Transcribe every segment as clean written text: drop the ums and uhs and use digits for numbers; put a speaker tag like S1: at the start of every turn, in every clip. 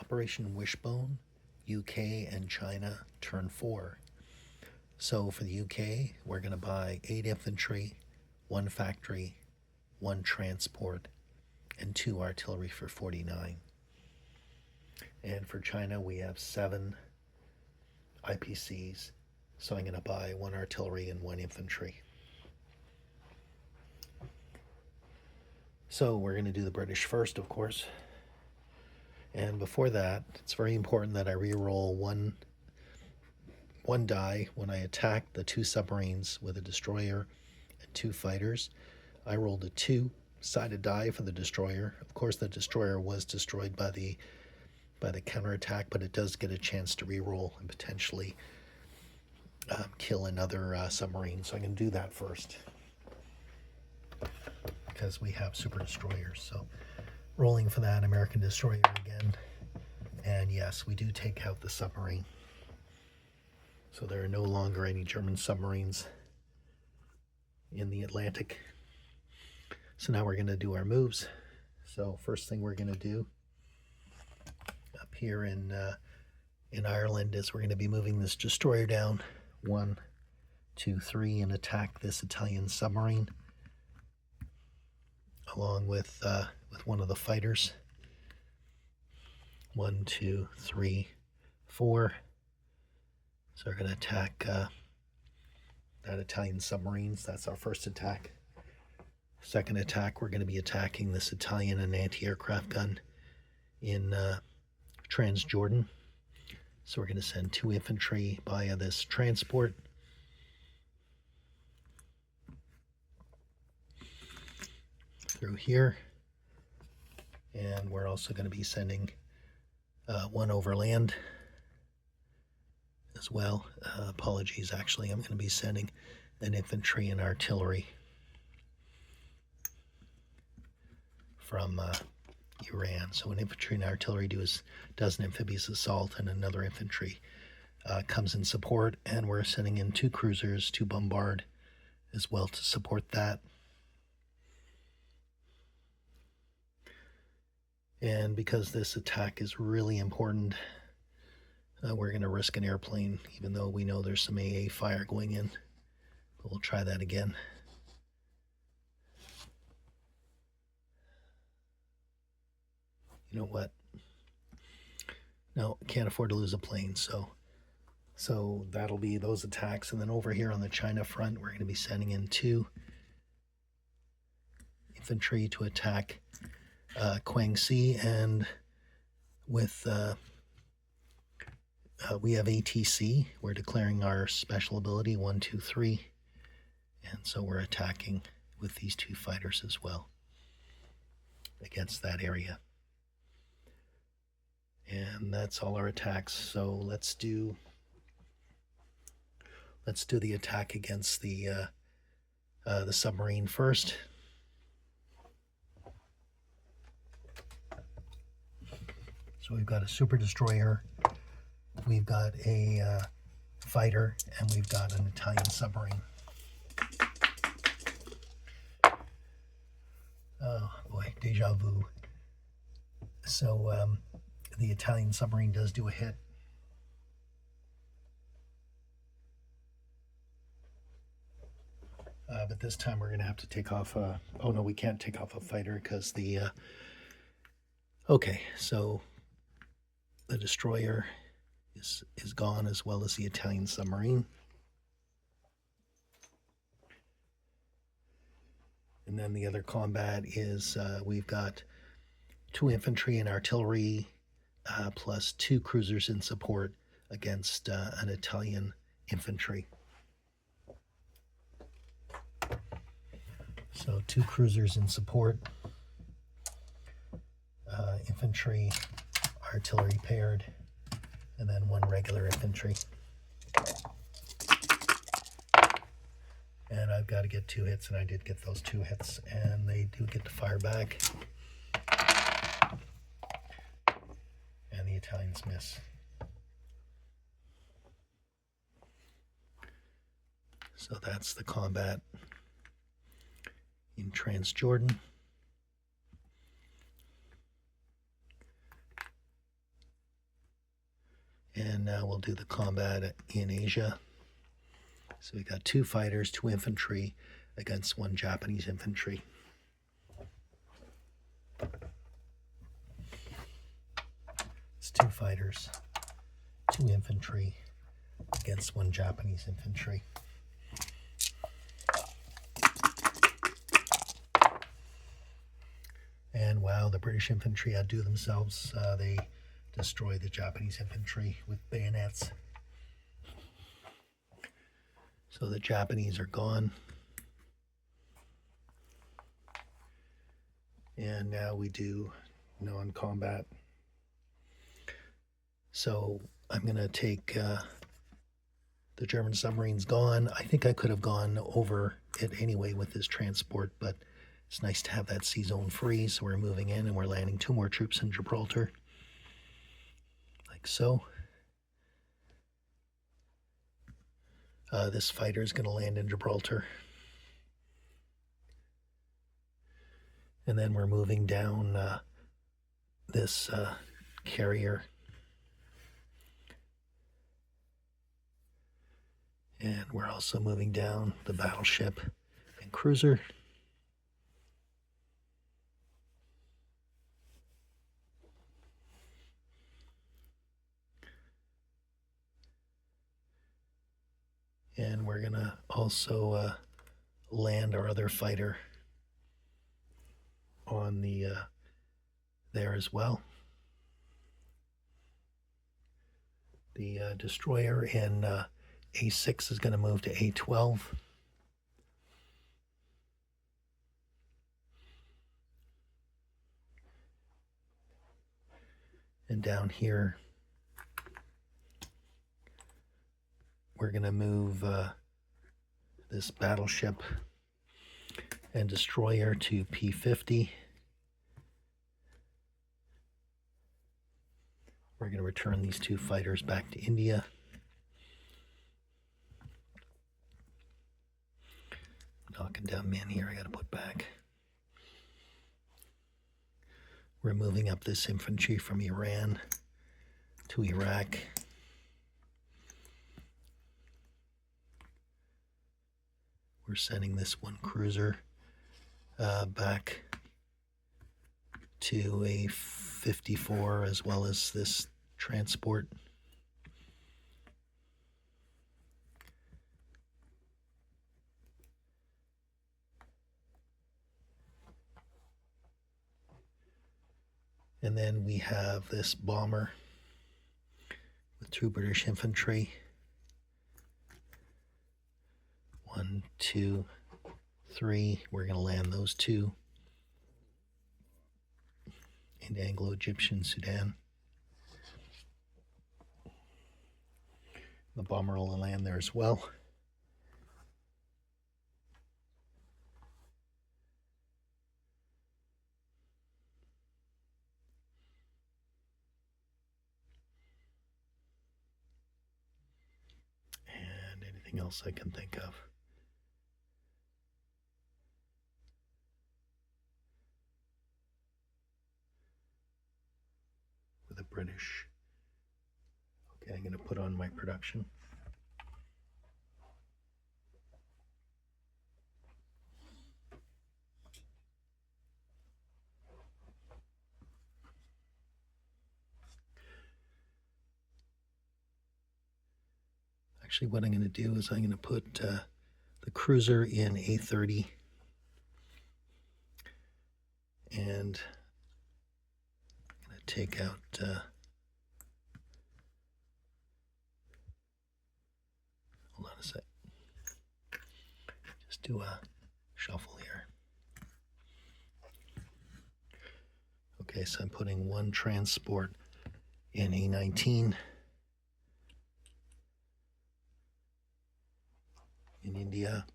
S1: Operation Wishbone, UK and China, turn 4. So for the UK, we're going to buy 8 infantry, 1 factory, 1 transport, and 2 artillery for 49. And for China, we have 7 IPCs, so I'm going to buy 1 artillery and 1 infantry. So we're going to do the British first, of course. And before that, it's very important that I re-roll one die when I attack the 2 submarines with a destroyer and 2 fighters. I rolled a 2-sided die for the destroyer. Of course, the destroyer was destroyed by the counterattack, but it does get a chance to re-roll and potentially kill another submarine. So I'm going to do that first because we have super destroyers. So rolling for that American destroyer again. And yes, we do take out the submarine. So there are no longer any German submarines in the Atlantic. So now we're going to do our moves. So first thing we're going to do up here in Ireland is we're going to be moving this destroyer down 1, 2, 3 and attack this Italian submarine along with one of the fighters. 1, 2, 3, 4. So we're going to attack that Italian submarines. That's our first attack. Second attack, we're going to be attacking this Italian and anti-aircraft gun in Transjordan. So we're going to send 2 infantry via this transport. Through here. And we're also going to be sending 1 overland as well. Apologies, actually, I'm going to be sending an infantry and artillery from Iran. So an infantry and artillery does an amphibious assault, and another infantry comes in support, and we're sending in 2 cruisers to bombard as well to support that. And because this attack is really important, we're going to risk an airplane, even though we know there's some AA fire going in. But we'll try that again. You know what? No, can't afford to lose a plane, so that'll be those attacks. And then over here on the China front, we're going to be sending in 2 infantry to attack Guangxi, and with we have ATC. We're declaring our special ability 1, 2, 3, and so we're attacking with these 2 fighters as well against that area. And that's all our attacks. So let's do the attack against the submarine first. So we've got a super destroyer, we've got a fighter, and we've got an Italian submarine. Oh boy, deja vu. So the Italian submarine does do a hit. But this time we're going to have to take off oh no, we can't take off a fighter because the okay, so the destroyer is gone, as well as the Italian submarine. And then the other combat is we've got 2 infantry and artillery plus 2 cruisers in support against an Italian infantry. So 2 cruisers in support, infantry, artillery paired, and then 1 regular infantry. And I've got to get 2 hits, and I did get those 2 hits, and they do get to fire back. And the Italians miss. So that's the combat in Transjordan. And now we'll do the combat in Asia. So we got 2 fighters, 2 infantry against 1 Japanese infantry. It's 2 fighters, 2 infantry against 1 Japanese infantry. And wow, the British infantry outdo themselves. They destroy the Japanese infantry with bayonets. So the Japanese are gone. And now we do non-combat. So I'm going to take the German submarines gone. I think I could have gone over it anyway with this transport, but it's nice to have that sea zone free. So we're moving in and we're landing 2 more troops in Gibraltar. Like so. This fighter is going to land in Gibraltar. And then we're moving down this carrier. And we're also moving down the battleship and cruiser. And we're going to also land our other fighter on the there as well. The destroyer in A6 is going to move to A12. And down here, we're going to move this battleship and destroyer to P50. We're going to return these 2 fighters back to India. Knocking down men here, I got to put back. We're moving up this infantry from Iran to Iraq. We're sending this 1 cruiser back to a 54 as well as this transport. And then we have this bomber with 2 British infantry. 1, 2, 3. We're going to land those 2 in Anglo-Egyptian Sudan. The bomber will land there as well. And anything else I can think of. With the British. Okay, I'm going to put on my production. Actually, what I'm going to do is I'm going to put the cruiser in A30. And I'm going to take out hold on a sec. Just do a shuffle here. Okay, so I'm putting 1 transport in A19 in India.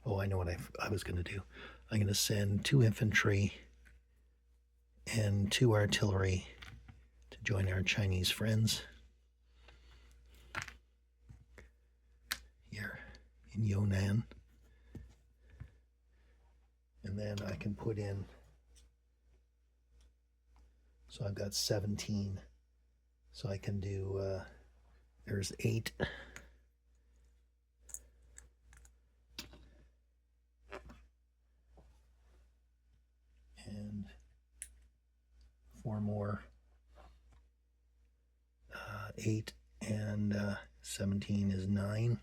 S1: Oh, I know what I was going to do. I'm going to send 2 infantry and 2 artillery to join our Chinese friends here in Yunnan. And then I can put in, so I've got 17 So I can do, there's 8. And 4 more. 8 and 17 is 9.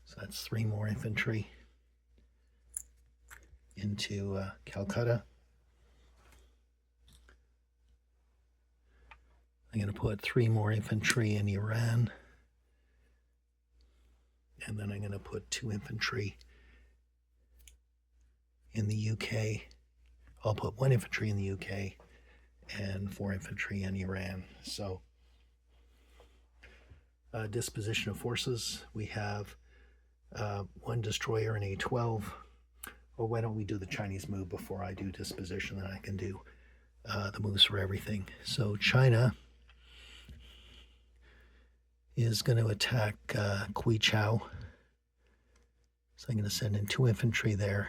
S1: So that's 3 more infantry into Calcutta. I'm going to put 3 more infantry in Iran. And then I'm going to put 2 infantry in the UK. I'll put 1 infantry in the UK and 4 infantry in Iran. So disposition of forces, we have 1 destroyer and A-12. Or why don't we do the Chinese move before I do disposition, then I can do the moves for everything. So China is going to attack Quichao. So I'm going to send in 2 infantry there.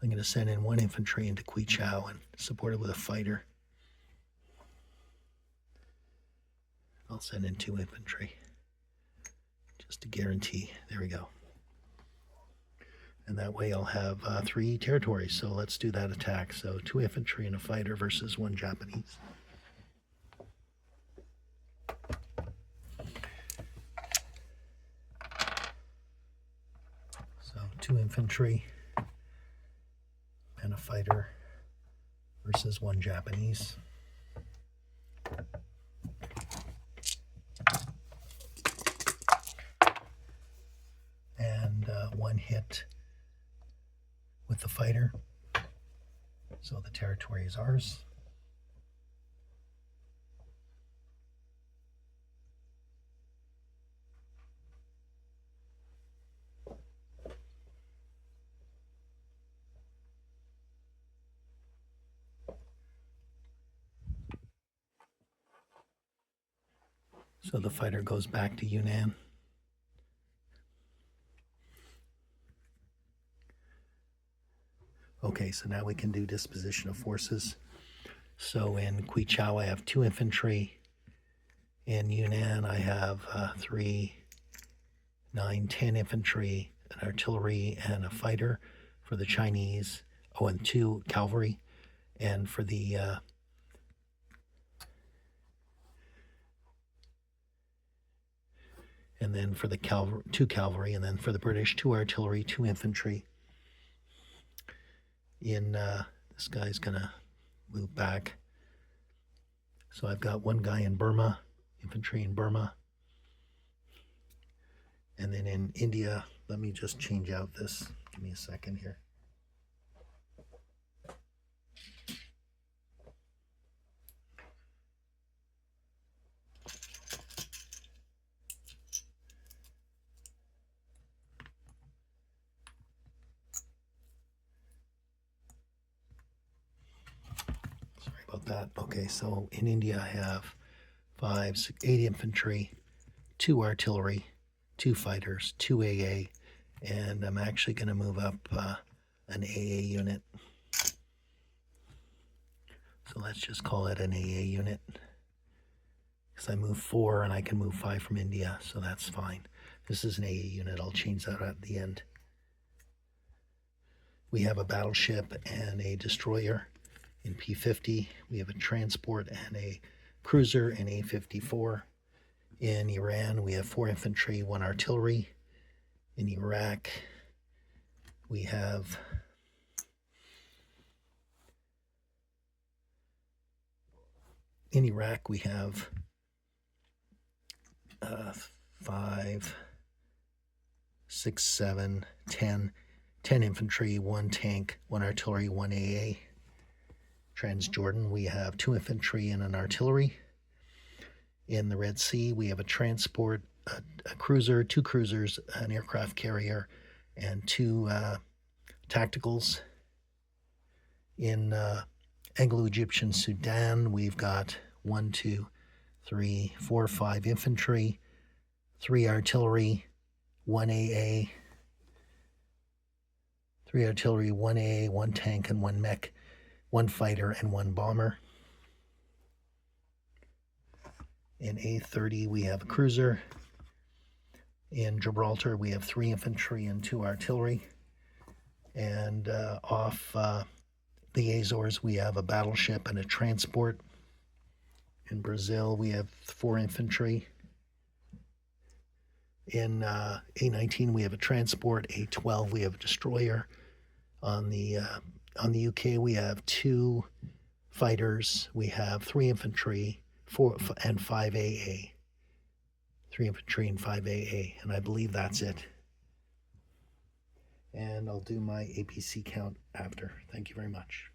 S1: I'm going to send in 1 infantry into Quichao and support it with a fighter. I'll send in 2 infantry just to guarantee. There we go. And that way I'll have 3 territories. So let's do that attack. So 2 infantry and a fighter versus 1 Japanese. So 2 infantry and a fighter versus 1 Japanese. And 1 hit with the fighter. So the territory is ours. So the fighter goes back to Yunnan. Okay, so now we can do disposition of forces. So in Quichao, I have 2 infantry. In Yunnan, I have 3, 9, 10 infantry, an artillery, and a fighter for the Chinese. Oh, and 2 cavalry. And for the and then for the 2 cavalry, and then for the British, 2 artillery, 2 infantry. In this guy's gonna move back. So I've got 1 guy in Burma, infantry in Burma. And then in India, let me just change out this. Give me a second here. That. Okay, so in India I have 5, 6, 8 infantry, 2 artillery, 2 fighters, 2 AA, and I'm actually going to move up an AA unit. So let's just call it an AA unit, because I move 4 and I can move 5 from India, so that's fine. This is an AA unit. I'll change that at the end. We have a battleship and a destroyer. In P-50, we have a transport and a cruiser and A-54. In Iran, we have 4 infantry, 1 artillery. In Iraq, we have in Iraq we have 5, 6, 7, 10 infantry, 1 tank, 1 artillery, 1 AA. Transjordan, we have 2 infantry and an artillery. In the Red Sea, we have a transport, a cruiser, 2 cruisers, an aircraft carrier, and 2 tacticals. In Anglo-Egyptian Sudan, we've got 1, 2, 3, 4, 5 infantry, 3 artillery, 1 AA, 3 artillery, 1 AA, 1 tank, and 1 mech, 1 fighter, and 1 bomber. In A30, we have a cruiser. In Gibraltar, we have 3 infantry and 2 artillery. And off the Azores, we have a battleship and a transport. In Brazil, we have 4 infantry. In A19, we have a transport. A12, we have a destroyer. On the UK, we have 2 fighters. We have 3 infantry, 4 and 5 AA. 3 infantry and 5 AA, and I believe that's it. And I'll do my APC count after. Thank you very much.